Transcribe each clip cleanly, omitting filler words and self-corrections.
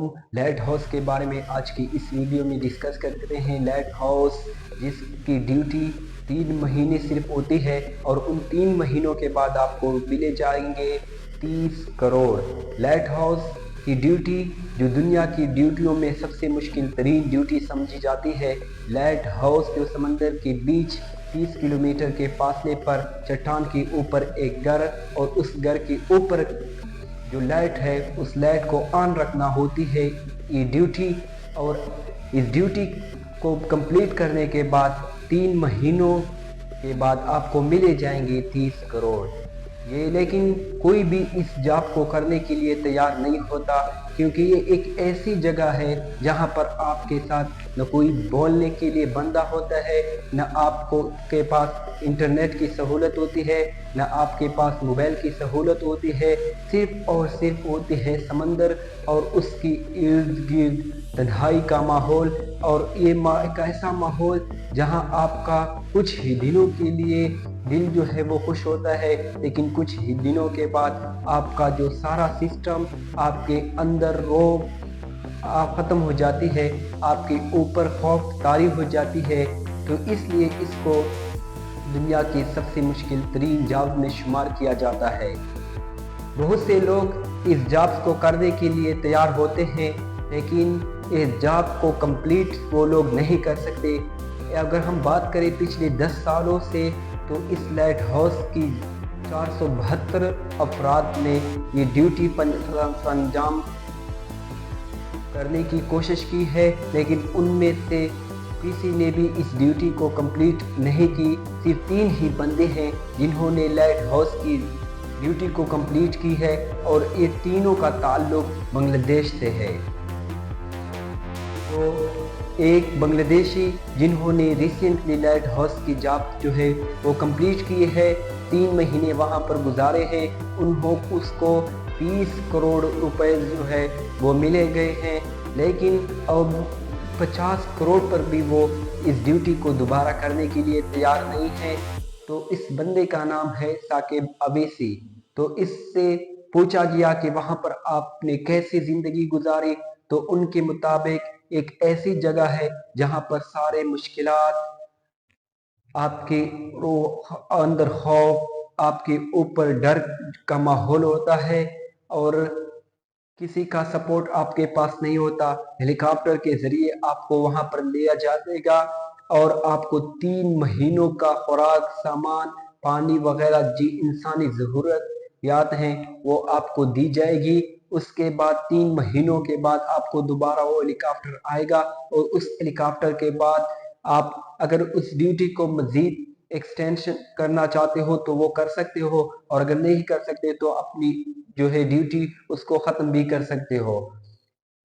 Light house के बारे में आज की इस वीडियो में डिस्कस करते हैं। लाइट हाउस जिसकी ड्यूटी 3 महीने सिर्फ होती है और उन 3 महीनों के बाद आपको मिले जाएंगे 30 करोड़। लाइट हाउस की ड्यूटी जो दुनिया की ड्यूटियों में सबसे मुश्किल तरीन ड्यूटी समझी जाती है। लाइट हाउस जो समंदर के बीच 30 किलोमीटर के फासले पर चट्टान के ऊपर एक घर और उस घर के ऊपर जो लाइट है उस लाइट को ऑन रखना होती है ये ड्यूटी। और इस ड्यूटी को कंप्लीट करने के बाद 3 महीनों के बाद आपको मिले जाएंगे 30 करोड़। ये लेकिन कोई भी इस जॉब को करने के लिए तैयार नहीं होता, क्योंकि ये एक ऐसी जगह है जहाँ पर आपके साथ न कोई बोलने के लिए बंदा होता है, न आपको के पास इंटरनेट की सहूलत होती है, न आपके पास मोबाइल की सहूलत होती है। सिर्फ और सिर्फ होती है समंदर और उसकी इर्द गिर्द तन्हाई का माहौल। और ये एक ऐसा माहौल जहाँ आपका कुछ ही दिनों के लिए दिल जो है वो खुश होता है, लेकिन कुछ ही दिनों के बाद आपका जो सारा सिस्टम आपके अंदर रोब ख़त्म हो जाती है, आपके ऊपर खौफ तारी हो जाती है। तो इसलिए इसको दुनिया की सबसे मुश्किल तरीन जॉब में शुमार किया जाता है। बहुत से लोग इस जॉब को करने के लिए तैयार होते हैं, लेकिन इस जॉब को कंप्लीट वो लोग नहीं कर सकते। अगर हम बात करें पिछले 10 सालों से, तो इस लाइट हाउस की 472 अफराद ने ये ड्यूटी अंजाम करने की कोशिश की है, लेकिन उनमें से किसी ने भी इस ड्यूटी को कंप्लीट नहीं की। सिर्फ 3 ही बंदे हैं जिन्होंने लाइट हाउस की ड्यूटी को कंप्लीट की है, और ये तीनों का ताल्लुक बांग्लादेश से है। तो एक बांग्लादेशी जिन्होंने रिसेंटली लाइट हाउस की जॉब जो है वो कंप्लीट की है, 3 महीने वहाँ पर गुजारे हैं, उसको 30 करोड़ रुपए जो है वो मिले गए हैं। लेकिन अब 50 करोड़ पर भी वो इस ड्यूटी को दोबारा करने के लिए तैयार नहीं है। तो इस बंदे का नाम है साकिब अवैसी। तो इससे पूछा गया कि वहाँ पर आपने कैसे ज़िंदगी गुजारी, तो उनके मुताबिक एक ऐसी जगह है जहाँ पर सारे मुश्किलात आपके अंदर खौफ, आपके ऊपर डर का माहौल होता है, और किसी का सपोर्ट आपके पास नहीं होता। हेलीकॉप्टर के जरिए आपको वहां पर लिया जाएगा और आपको 3 महीनों का खुराक, सामान, पानी वगैरह जी इंसानी ज़रूरत हैं वो आपको दी जाएगी। उसके बाद 3 महीनों के बाद आपको दोबारा वो हेलीकॉप्टर आएगा, और उस हेलीकॉप्टर के बाद आप अगर उस ड्यूटी को मजीद एक्सटेंशन करना चाहते हो तो वो कर सकते हो, और अगर नहीं कर सकते तो अपनी जो है ड्यूटी उसको ख़त्म भी कर सकते हो।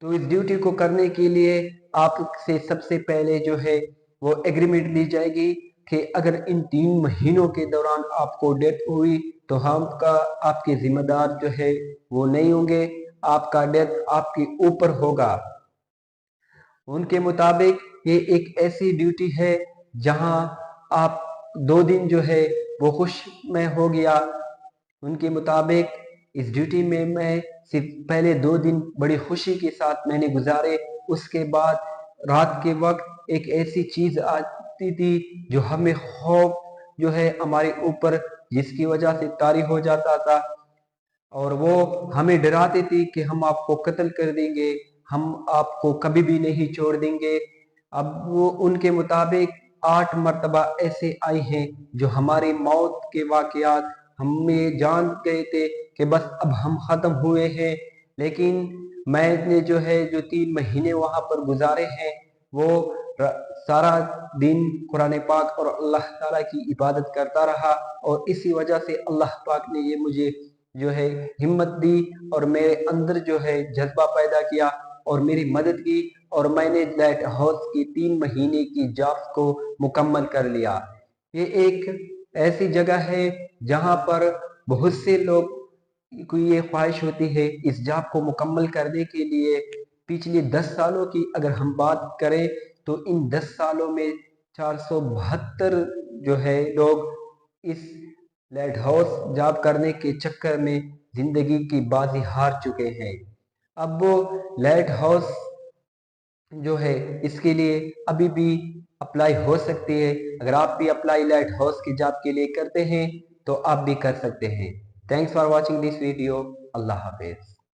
तो इस ड्यूटी को करने के लिए आपसे सबसे पहले जो है वो एग्रीमेंट ली जाएगी कि अगर इन 3 महीनों के दौरान आपको डेथ हुई तो आपके जिम्मेदार जो है वो नहीं होंगे, आपका डेथ आपके ऊपर होगा। उनके मुताबिक ये एक ऐसी ड्यूटी है जहां आप 2 दिन जो है वो खुश में हो गया। उनके मुताबिक इस ड्यूटी में मैं सिर्फ पहले 2 दिन बड़ी खुशी के साथ मैंने गुजारे, उसके बाद रात के वक्त एक ऐसी चीज आती थी जो हमें खौफ जो है हमारे ऊपर जिसकी वजह से तारी हो जाता था, और वो हमें डराते थे कि हम आपको कत्ल कर देंगे, हम आपको कभी भी नहीं छोड़ देंगे। अब वो उनके मुताबिक 8 मरतबा ऐसे आए हैं जो हमारी मौत के वाकयात हमें जान गए थे कि बस अब हम ख़त्म हुए हैं। लेकिन मैंने जो है जो 3 महीने वहाँ पर गुजारे हैं वो सारा दिन कुरान पाक और अल्लाह ताला की इबादत करता रहा, और इसी वजह से अल्लाह पाक ने ये मुझे जो है हिम्मत दी और मेरे अंदर जो है जज्बा पैदा किया और मेरी मदद की, और मैंने लाइट हाउस की 3 महीने की जॉब को मुकम्मल कर लिया। ये एक ऐसी जगह है जहां पर बहुत से लोग को ये ख्वाहिश होती है इस जॉब को मुकम्मल करने के लिए। पिछले 10 सालों की अगर हम बात करें तो इन 10 सालों में 472 जो है लोग इस लाइट हाउस जॉब करने के चक्कर में जिंदगी की बाजी हार चुके हैं। اب وہ لائٹ ہاؤس جو ہے اس کے لیے ابھی بھی اپلائی ہو سکتی ہے. اگر آپ بھی اپلائی لائٹ ہاؤس کی جاب کے لیے کرتے ہیں تو آپ بھی کر سکتے ہیں. Thanks for watching this video. اللہ حافظ.